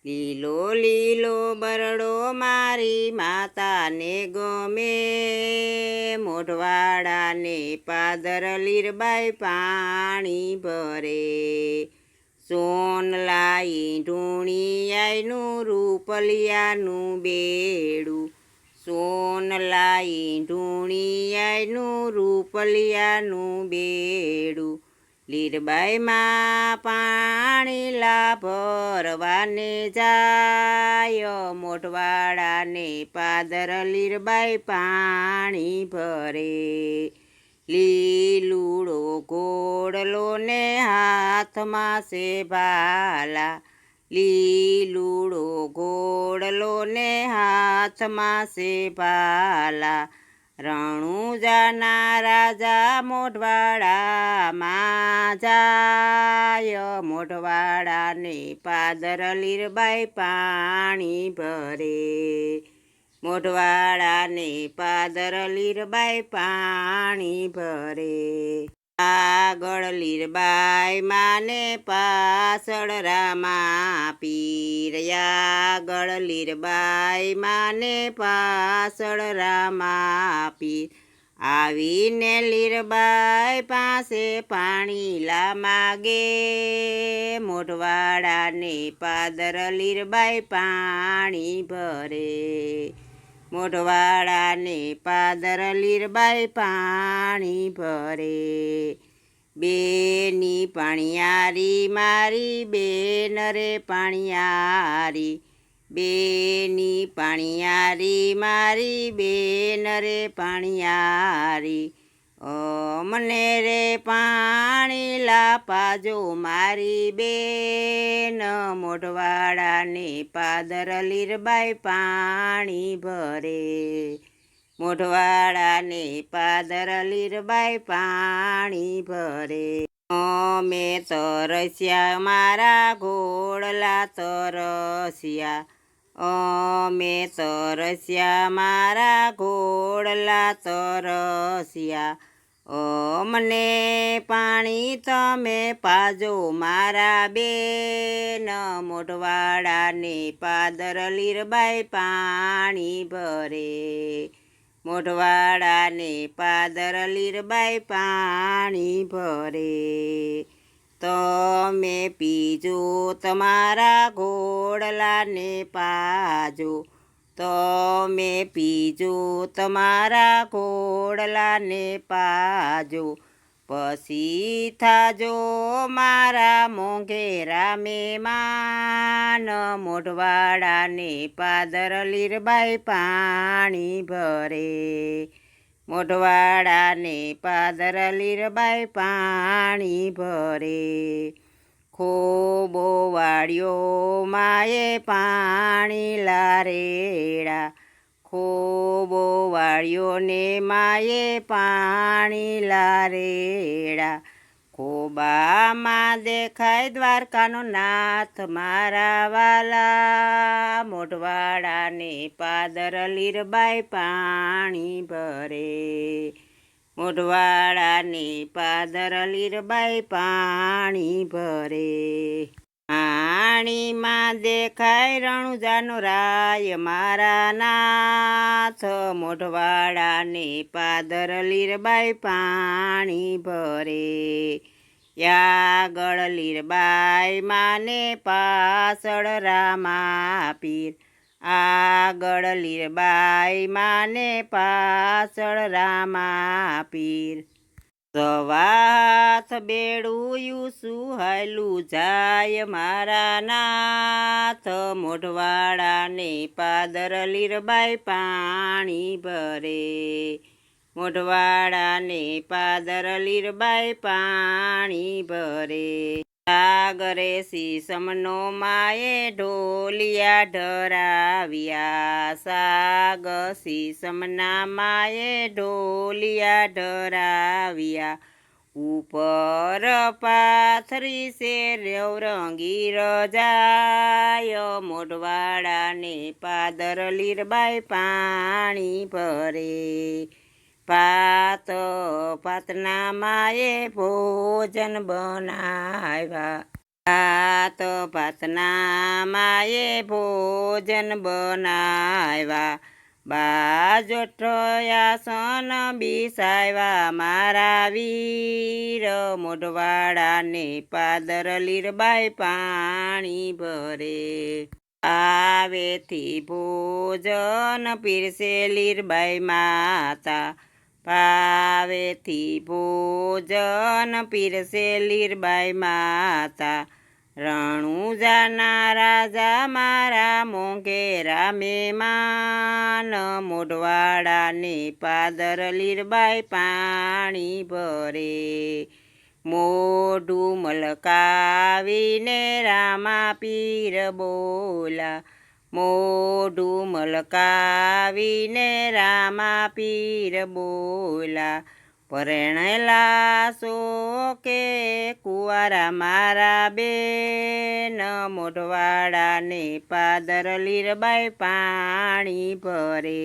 લીલો લીલો બરડો મારી માતાને ગમે, મોઢવાડાને પાદર લીરબાઈ પાણી ભરે. સોનલાઈ ઢૂણિયાઈનું રૂપલિયાનું બેડું, સોનલાઈ ઢૂણિયાઈનું રૂપલિયાનું બેડું. લીરબાઈમાં પાણી લા ભરવાને જાય, મોઢવાડાને પાદર લીરબાઈ પાણી ભરે. લીલુડો ઘોડલો ને હાથમાં છે ભાલા, લીલુડો ઘોડલો ને હાથમાં છે ભાલા. રણુજાના રાજા મોઢવાડામાં જાય, મોઢવાડાને પાદર લીરબાઈ પાણી ભરે. મોઢવાડાને પાદર લીરબાઈ પાણી ભરે. આગળ લીરબાઈ માને પાછળ રામા પીર, આગળ લીરબાઈ માને પાછળ રામા પીર. આવીને લીરબાઈ પાસે પાણી લા માગે, મોઢવાડાને પાદર લીરબાઈ પાણી ભરે. મોઢવાડાને પાદર લીરબાઈ પાણી ભરે. બેની પાણિયારી મારી બેન રે પાણિયારી, બેની પાણિયારી મારી બેન રે પાણિયારી. અમને રે પાણી લા પાજો મારી બેન, મોઢવાડાને પાદર લીરબાઈ પાણી ભરે. મોઢવાડાને પાદર લીરબાઈ પાણી ભરે. અમે તરસ્યા મારા ઘોડલા તરસ્યા, અમે તરસ્યા મારા ઘોડલા તરસ્યા. અમને પાણી તમે પાજો મારા બેન, મોઢવાડાને પાદર લીરબાઈ પાણી ભરે. મોઢવાડાને પાદર લીરબાઈ પાણી ભરે. તમે પીજો તમારા ઘોડલાને પાજો, તમે પીજો તમારા ઘોડલાને પાજો. પછી થાજો મારા મોંઘેરા મહેમાન, મોઢવાડાને પાદર લીરબાઈ પાણી ભરે. મોઢવાડાને પાદર લીરબાઈ પાણી ભરે. ખોબો વાળ્યો માએ પાણી લા રેડા, ખોબો વાળ્યો ને માએ પાણી લા રેડા. ખોબામાં દેખાય દ્વારકાનો નાથ મારા વાલા, મોઢવાડાને પાદર લીરબાઈ પાણી ભરે. મોઢવાડાને પાદર લીરબાઈ પાણી ભરે. પાણીમાં દેખાય રણુજાનો રાય મારા નાથ, મોઢવાડાને પાદર લીરબાઈ પાણી ભરે. આગળ લીરબાઈ માને પાછળ રામા પીર, આગળ લીરબાઈ માને પાછળ રામા પીર. સવાથ બેડું સુહાયલું જાય મારા નાથ, મોઢવાડાને પાદર લીરબાઈ પાણી ભરે. મોઢવાડાને પાદર લીરબાઈ પાણી ભરે. સાગરે સીસમનો માએ ઢોલિયા ઢરાવ્યા, સાગ સીસમના માએ ઢોલિયા ઢરાવ્યા. ઉપર પાથરી છે રંગી રજાય, મોઢવાડાને પાદર લીરબાઈ પાણી ભરે. પાત પાતના માએ ભોજન બનાવ્યા. ભાત ભાતના માએ ભોજન બનાવ્યા, બાજોઠયાસન બિસાવ્યા, મારા વીર મોઢવાડાને પાદર લીરબાઈ પાણી ભરે. આવેથી ભોજન પીરસે લીરબાઈ માતા, પાવેથી ભોજન પીરસે લીરબાઈ માતા, રણુજાના રાજા મારા મોંઘેરા મહેમાન, મોઢવાડાને પાદર લીરબાઈ પાણી ભરે. મોઢું મલકાવીને રામા પીર બોલા, મોઢું મલકાવીને રામા પીર બોલા, પરણેલા સો કે કુંવારા મારા બેન, મોઢવાડાને પાદર લીરબાઈ પાણી ભરે.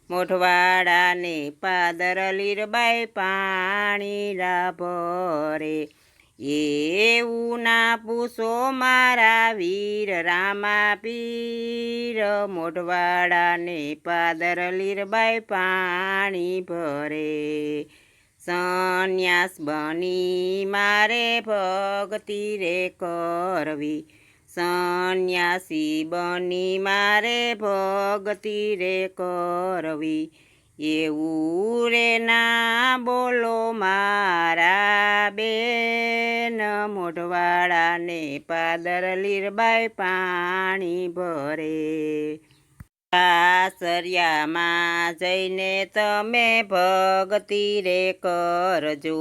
મોઢવાડાને પાદર લીરબાઈ પાણી ભરે. એવું ના પૂછો મારા વીર રામા પીર, મોઢવાડાને પાદર લીરબાઈ પાણી ભરે. સંન્યાસ બની મારે ભક્તિ રે કરવી, સંન્યાસી બની મારે ભક્તિ રે કરવી, એવું રે ના બોલો મારા બેન, મોઢવાડાને પાદર લીરબાઈ પાણી ભરે. સાસરિયામાં જઈને તમે ભક્તિ રે કરજો,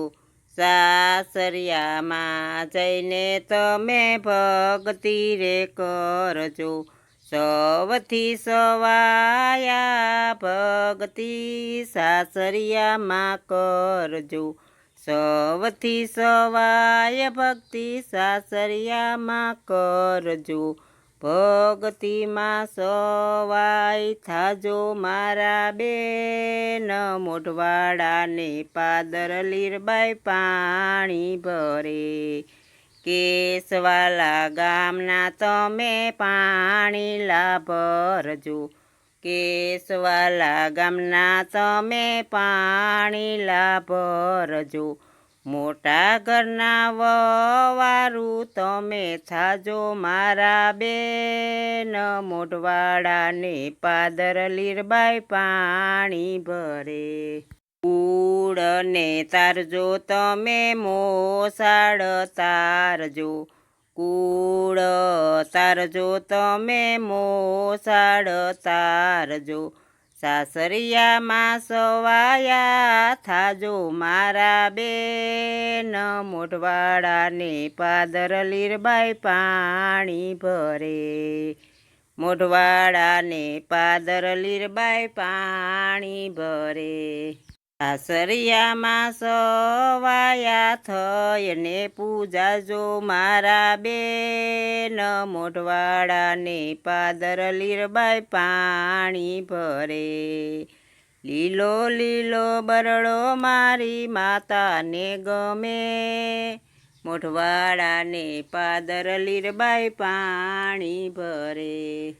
સાસરિયામાં જઈને તમે ભક્તિ રે કરજો, સૌથી સવાયા ભક્તિ સાસરિયામાં કરજો, સૌથી સવાય ભક્તિ સાસરિયામાં કરજો, ભક્તિમાં સવાય થાજો મારા બેન, મોઢવાડાને પાદર લીરબાઈ પાણી ભરે. કેશવાલા ગામના તમે પાણી ભરજો, કેશવાલા ગામના તમે પાણી ભરજો, મોટા ઘરના વવારું તમે થાજો મારા બેન, મોઢવાડાને પાદર લીરબાઈ પાણી ભરે. કુળને તારજો તમે મોસાળ તારજો, કુળ તારજો તમે મોસાળ તારજો, સાસરિયામાં સવાયા થાજો મારા બેન, મોઢવાડાને પાદર લીરબાઈ પાણી ભરે. મોઢવાડાને પાદર લીરબાઈ પાણી ભરે. સાસરિયામાં સવાયા થઈને પૂજાજો મારા બેન, મોઢવાડાને પાદર લીરબાઈ પાણી ભરે. લીલો લીલો બરડો મારી માતાને ગમે, મોઢવાડાને પાદર લીરબાઈ પાણી ભરે.